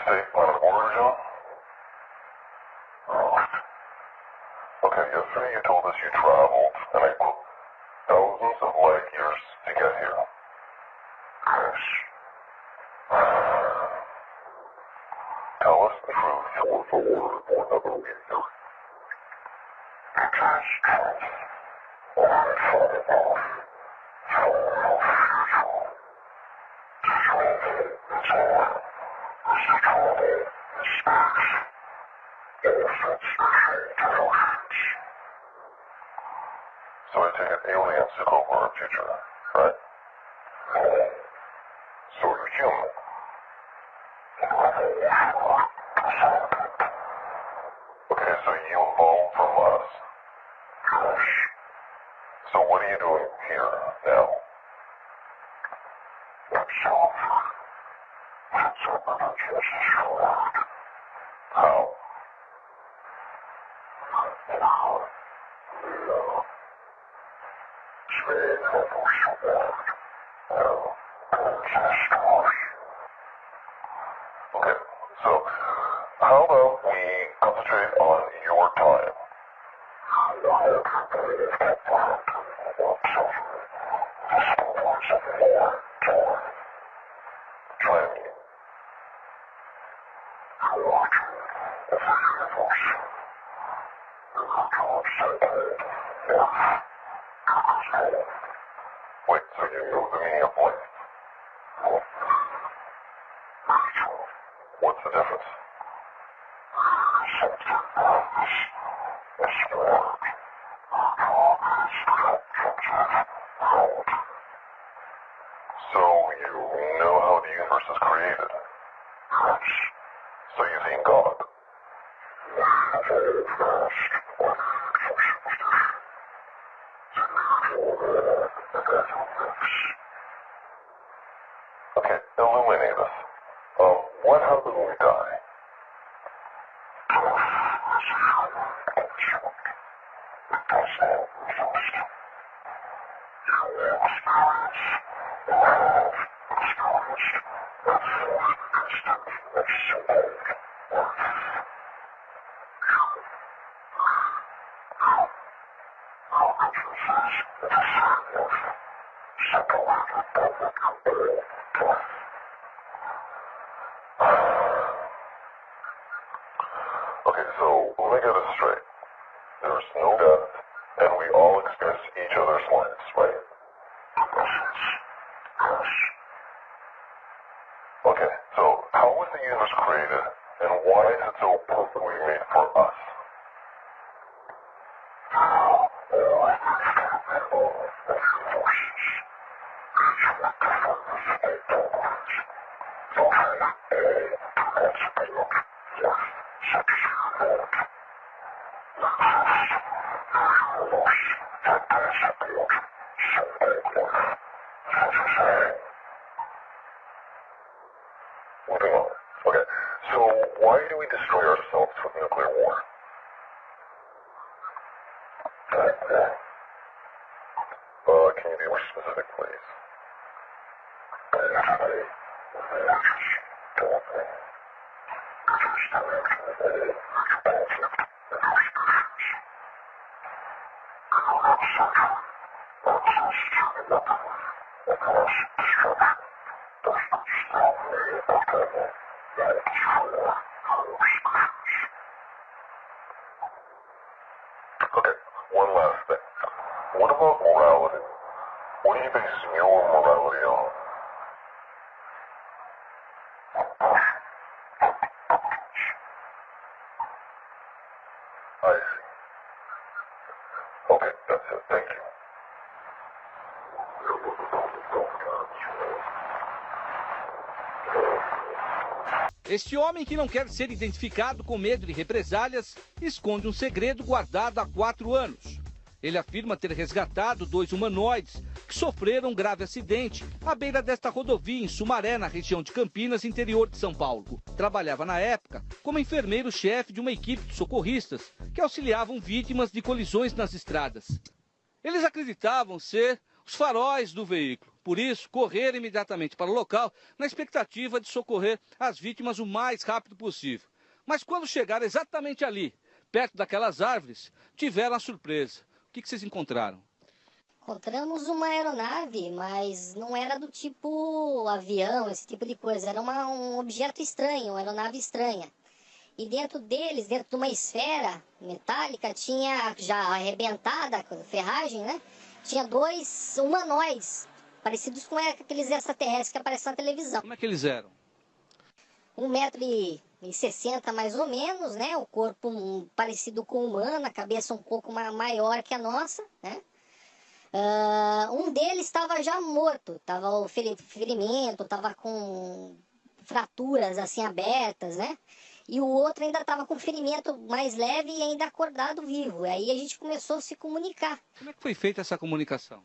State line of origin? Okay, yesterday you told us you traveled, and I quote, thousands of light years to get here. Yes. Tell us the truth, or the word, or never leave here. It is truth. I thought it off. Fall off usual. Travel is on. Is the travel in space. All such special devotions. So I take it aliens took over our future, right? No. So you're human. Okay, so you evolved from us. Yes. So what are you doing here now? Myself. That's what the Jesus showed. How? Now. No. Speak of what's the word. No. Don't story. Okay, so how about we concentrate on your time? Try me. Wait, so you know the meaning of life? What's the difference? So you know how the universe is created? Yes. So you've seen God? Okay, illuminate us. What happens when we die? Okay, so let me get this straight. There's no death, and we all experience each other's lives, right? Okay, so how was the universe created, and why is it so perfectly made for us? Moving on. Okay, so why do we destroy ourselves with nuclear war? Can you be more specific, please? Okay, one last thing. What about morality? What do you base your morality on? I see. Okay, that's it. Thank you. Este homem, que não quer ser identificado com medo de represálias, esconde um segredo guardado há 4 anos. Ele afirma ter resgatado 2 humanoides que sofreram um grave acidente à beira desta rodovia em Sumaré, na região de Campinas, interior de São Paulo. Trabalhava na época como enfermeiro-chefe de uma equipe de socorristas que auxiliavam vítimas de colisões nas estradas. Eles acreditavam ser os faróis do veículo. Por isso, correram imediatamente para o local na expectativa de socorrer as vítimas o mais rápido possível. Mas quando chegaram exatamente ali, perto daquelas árvores, tiveram a surpresa. O que vocês encontraram? Encontramos uma aeronave, mas não era do tipo avião, esse tipo de coisa. Era um objeto estranho, uma aeronave estranha. E dentro deles, dentro de uma esfera metálica, tinha já arrebentada, com ferragem, né? Tinha 2 humanoides, parecidos com aqueles extraterrestres que aparecem na televisão. Como é que eles eram? 1,60 m mais ou menos, né? O corpo parecido com o humano, a cabeça um pouco maior que a nossa, né? Um deles estava já morto, estava o ferimento, estava com fraturas assim abertas, né? E o outro ainda estava com ferimento mais leve e ainda acordado vivo. Aí a gente começou a se comunicar. Como é que foi feita essa comunicação?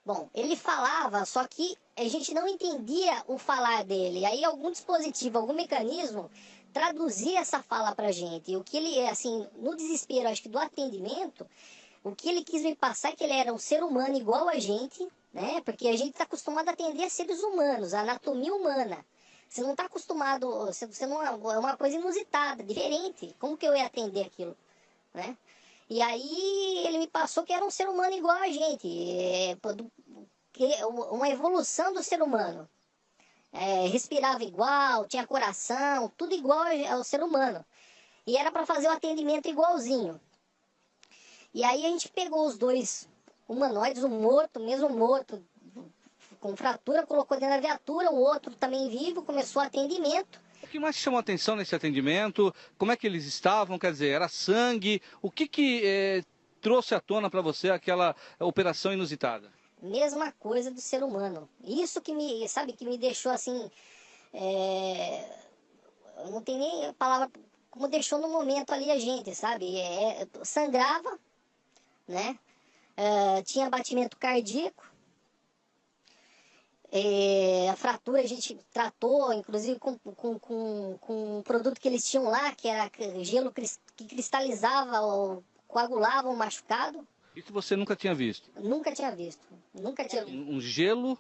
Bom, ele falava, só que a gente não entendia o falar dele. Aí algum dispositivo, algum mecanismo traduzia essa fala pra gente. E o que ele, assim, no desespero, acho que do atendimento, o que ele quis me passar é que ele era um ser humano igual a gente, né? Porque a gente está acostumado a atender seres humanos, a anatomia humana. Você não está acostumado, você não é uma coisa inusitada, diferente. Como que eu ia atender aquilo, né? E aí ele me passou que era um ser humano igual a gente, uma evolução do ser humano. Respirava igual, tinha coração, tudo igual ao ser humano. E era para fazer o atendimento igualzinho. E aí a gente pegou os 2 humanoides, um morto, mesmo morto, com fratura, colocou dentro da viatura, o outro também vivo, começou o atendimento. O que mais chamou a atenção nesse atendimento? Como é que eles estavam? Quer dizer, era sangue? O que trouxe à tona para você aquela operação inusitada? Mesma coisa do ser humano. Isso que me deixou assim, não tem nem palavra, como deixou no momento ali a gente, sabe? Sangrava, né? Tinha batimento cardíaco. A fratura a gente tratou, inclusive com um produto que eles tinham lá, que era gelo que cristalizava ou coagulava o machucado. Isso você nunca tinha visto? Nunca tinha visto. Nunca tinha visto. Um gelo?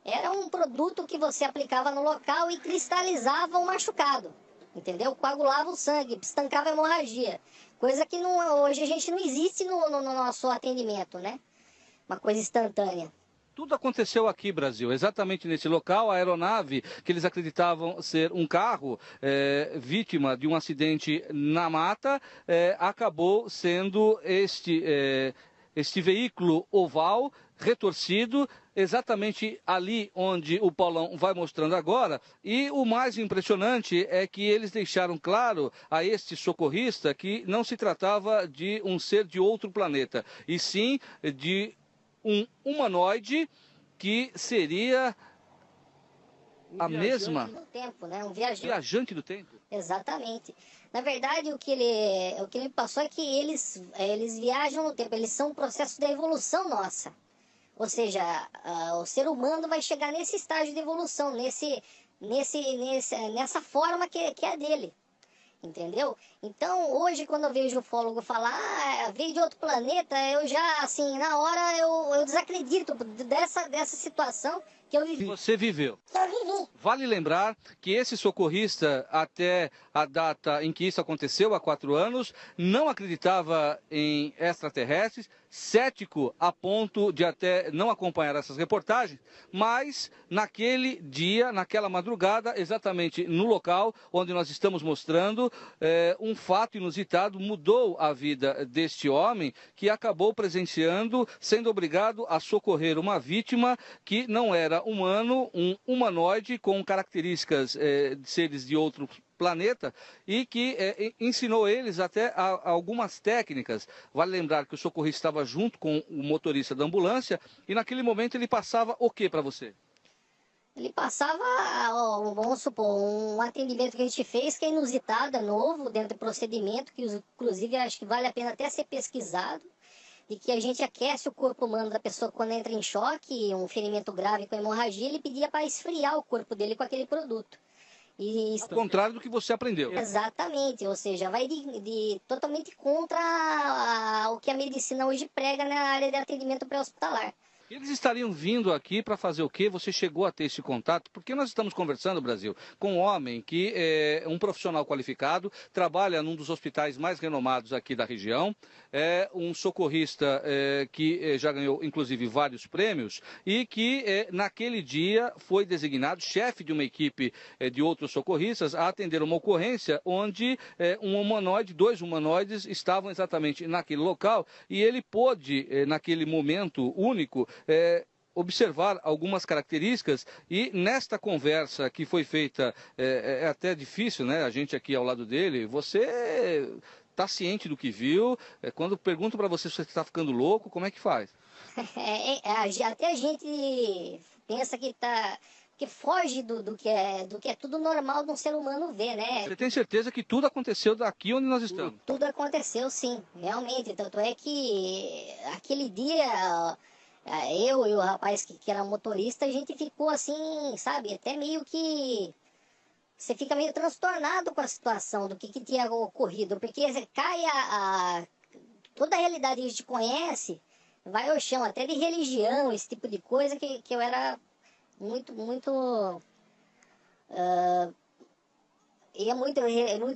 Era um produto que você aplicava no local e cristalizava o machucado, entendeu? Coagulava o sangue, estancava a hemorragia. Coisa que hoje a gente não existe no nosso atendimento, né? Uma coisa instantânea. Tudo aconteceu aqui, Brasil, exatamente nesse local. A aeronave, que eles acreditavam ser um carro, vítima de um acidente na mata, acabou sendo este veículo oval, retorcido, exatamente ali onde o Paulão vai mostrando agora. E o mais impressionante é que eles deixaram claro a este socorrista que não se tratava de um ser de outro planeta, e sim de um humanoide que seria a mesma... do tempo, né? Um viajante do tempo. Exatamente. Na verdade, o que ele me passou é que eles viajam no tempo, eles são um processo da evolução nossa. Ou seja, o ser humano vai chegar nesse estágio de evolução, nessa forma que é a dele. Entendeu? Então, hoje, quando eu vejo o ufólogo falar, veio de outro planeta, eu já, assim, na hora eu desacredito dessa situação que eu vivi. Você viveu. Eu vivi. Vale lembrar que esse socorrista, até a data em que isso aconteceu, há 4 anos, não acreditava em extraterrestres, cético a ponto de até não acompanhar essas reportagens, mas naquele dia, naquela madrugada, exatamente no local onde nós estamos mostrando, um fato inusitado mudou a vida deste homem, que acabou presenciando, sendo obrigado a socorrer uma vítima que não era humano, um humanoide com características de seres de outro planeta, e que ensinou eles até algumas técnicas. Vale lembrar que o socorrista estava junto com o motorista da ambulância, e naquele momento ele passava o que para você? Ele passava, vamos supor, um atendimento que a gente fez que é inusitado, é novo, dentro do procedimento, que inclusive acho que vale a pena até ser pesquisado. de que a gente aquece o corpo humano da pessoa quando entra em choque, um ferimento grave com hemorragia, ele pedia para esfriar o corpo dele com aquele produto. Ao contrário do que você aprendeu. Exatamente, ou seja, vai totalmente contra o que a medicina hoje prega na área de atendimento pré-hospitalar. Eles estariam vindo aqui para fazer o quê? Você chegou a ter esse contato? Porque nós estamos conversando, Brasil, com um homem que é um profissional qualificado, trabalha num dos hospitais mais renomados aqui da região, é um socorrista que já ganhou, inclusive, vários prêmios e que naquele dia foi designado chefe de uma equipe de outros socorristas a atender uma ocorrência onde dois humanoides estavam exatamente naquele local e ele pôde, naquele momento único, observar algumas características e nesta conversa que foi feita, é até difícil, né? A gente aqui ao lado dele, você está ciente do que viu, quando pergunto para você se você está ficando louco, como é que faz? Até a gente pensa que foge do que é tudo normal de um ser humano ver, né? Você tem certeza que tudo aconteceu daqui onde nós estamos? Tudo aconteceu, sim, realmente. Tanto é que aquele dia eu e o rapaz que era motorista, a gente ficou assim, sabe, até meio que você fica meio transtornado com a situação do que tinha ocorrido, porque cai toda a realidade que a gente conhece, vai ao chão, até de religião, esse tipo de coisa que eu era muito muito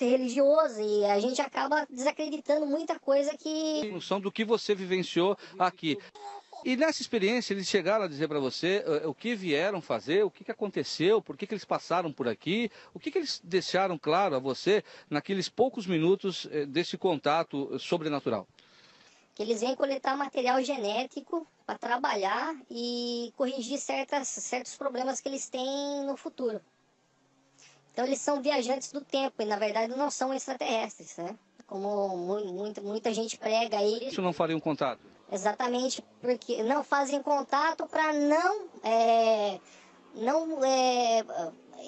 religioso e a gente acaba desacreditando muita coisa que... Em função do que você vivenciou aqui. E nessa experiência eles chegaram a dizer para você o que vieram fazer, o que aconteceu, por que eles passaram por aqui, o que eles deixaram claro a você naqueles poucos minutos desse contato sobrenatural? Que eles vêm coletar material genético para trabalhar e corrigir certos problemas que eles têm no futuro. Então eles são viajantes do tempo e na verdade não são extraterrestres, né? Como muita gente prega aí. Isso não faria um contato? Exatamente, porque não fazem contato para não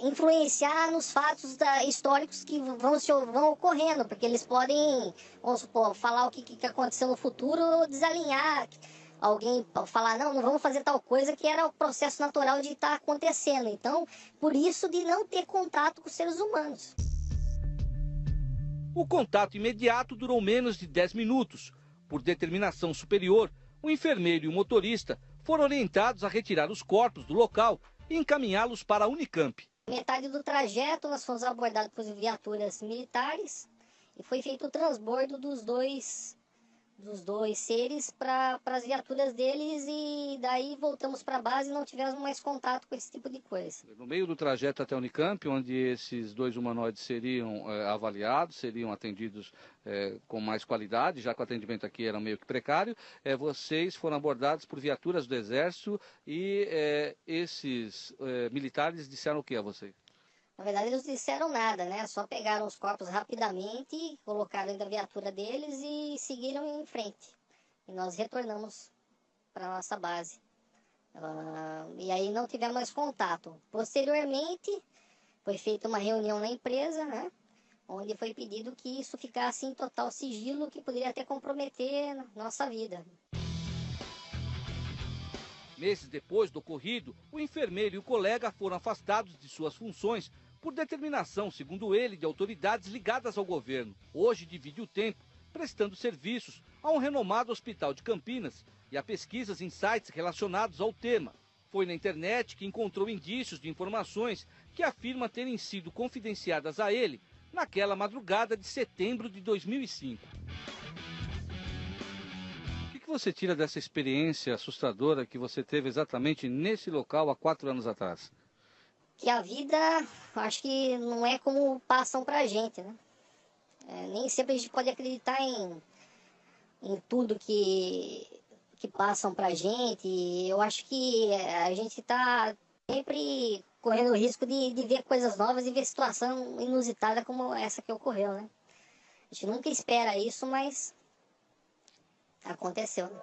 influenciar nos fatos históricos que vão ocorrendo, porque eles podem, vamos supor, falar o que aconteceu no futuro ou desalinhar. Alguém falar, não vamos fazer tal coisa que era o processo natural de estar acontecendo. Então, por isso de não ter contato com os seres humanos. O contato imediato durou menos de 10 minutos. Por determinação superior, o enfermeiro e o motorista foram orientados a retirar os corpos do local e encaminhá-los para a Unicamp. Metade do trajeto nós fomos abordados por viaturas militares e foi feito o transbordo dos dois seres para as viaturas deles e daí voltamos para a base e não tivemos mais contato com esse tipo de coisa. No meio do trajeto até a Unicamp, onde esses dois humanoides seriam avaliados, seriam atendidos com mais qualidade, já que o atendimento aqui era meio que precário, vocês foram abordados por viaturas do Exército e esses militares disseram o que a vocês? Na verdade, eles não disseram nada, né? Só pegaram os corpos rapidamente, colocaram dentro da viatura deles e seguiram em frente. E nós retornamos para a nossa base. E aí não tivemos mais contato. Posteriormente, foi feita uma reunião na empresa, né? Onde foi pedido que isso ficasse em total sigilo, que poderia até comprometer nossa vida. Meses depois do ocorrido, o enfermeiro e o colega foram afastados de suas funções por determinação, segundo ele, de autoridades ligadas ao governo. Hoje divide o tempo prestando serviços a um renomado hospital de Campinas e a pesquisas em sites relacionados ao tema. Foi na internet que encontrou indícios de informações que afirma terem sido confidenciadas a ele naquela madrugada de setembro de 2005. O que você tira dessa experiência assustadora que você teve exatamente nesse local há 4 anos atrás? Que a vida, acho que não é como passam pra gente, né? Nem sempre a gente pode acreditar em tudo que passam pra gente. Eu acho que a gente tá sempre correndo o risco de ver coisas novas e ver situação inusitada como essa que ocorreu, né? A gente nunca espera isso, mas aconteceu, né?